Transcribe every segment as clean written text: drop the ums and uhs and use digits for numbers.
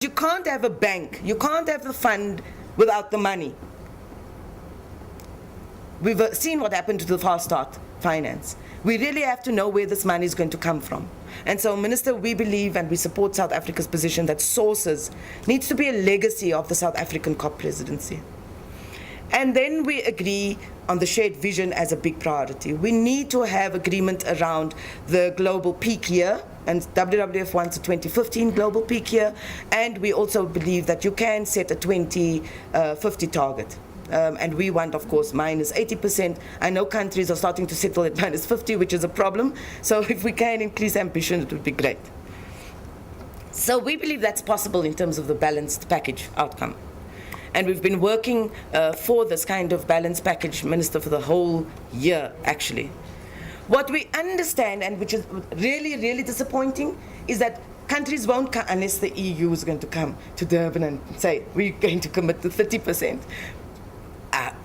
You can't have a bank, you can't have the fund without the money. We've seen what happened to the Fast Start finance. We really have to know where this money is going to come from. And so, Minister, we believe and we support South Africa's position that sources needs to be a legacy of the South African COP presidency. And then we agree on the shared vision as a big priority. We need to have agreement around the global peak year, and WWF wants a 2015 global peak year, and we also believe that you can set a 2050 target. And we want, of course, minus 80%. I know countries are starting to settle at minus 50, which is a problem. So if we can increase ambition, it would be great. So we believe that's possible in terms of the balanced package outcome. And we've been working for this kind of balanced package, Minister, for the whole year, actually. What we understand, and which is really, really disappointing, is that countries won't come unless the EU is going to come to Durban and say, we're going to commit to 30%.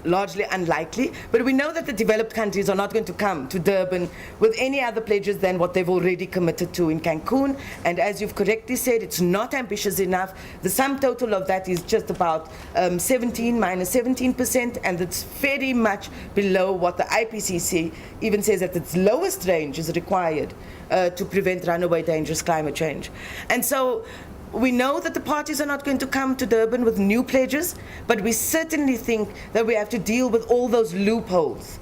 Largely unlikely, but we know that the developed countries are not going to come to Durban with any other pledges than what they've already committed to in Cancun. And as you've correctly said, it's not ambitious enough. The sum total of that is just about 17%, and it's very much below what the IPCC even says that its lowest range is required to prevent runaway dangerous climate change. And so we know that the parties are not going to come to Durban with new pledges, but we certainly think that we have to deal with all those loopholes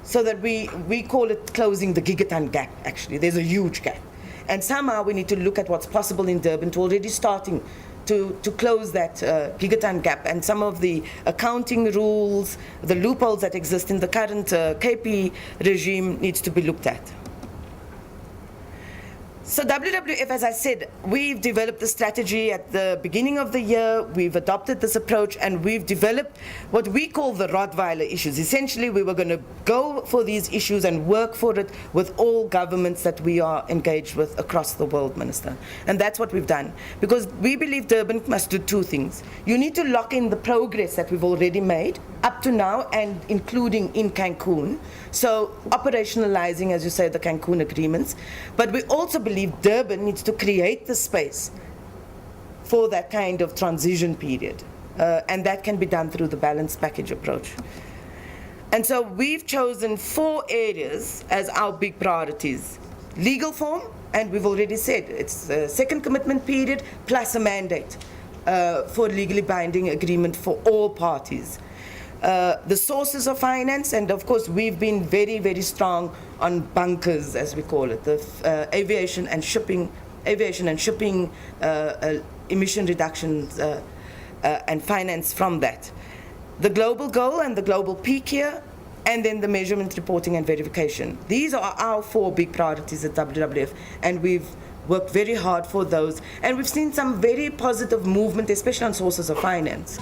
so that we call it closing the Gigaton Gap, actually. There's a huge gap. And somehow we need to look at what's possible in Durban to already starting to close that Gigaton Gap, and some of the accounting rules, the loopholes that exist in the current KP regime needs to be looked at. So WWF, as I said, we've developed the strategy at the beginning of the year. We've adopted this approach, and we've developed what we call the Rottweiler issues. Essentially, we were going to go for these issues and work for it with all governments that we are engaged with across the world, Minister. And that's what we've done, because we believe Durban must do two things. You need to lock in the progress that we've already made up to now, and including in Cancun. So operationalizing, as you say, the Cancun agreements. But we also believe Durban needs to create the space for that kind of transition period. And that can be done through the balanced package approach. And so we've chosen 4 areas as our big priorities. Legal form, and we've already said it's a second commitment period plus a mandate for legally binding agreement for all parties. The sources of finance, and of course we've been very, very strong on bunkers, as we call it, the aviation and shipping emission reductions and finance from that. The global goal and the global peak year, and then the measurement, reporting and verification. These are our 4 big priorities at WWF, and we've worked very hard for those, and we've seen some very positive movement, especially on sources of finance.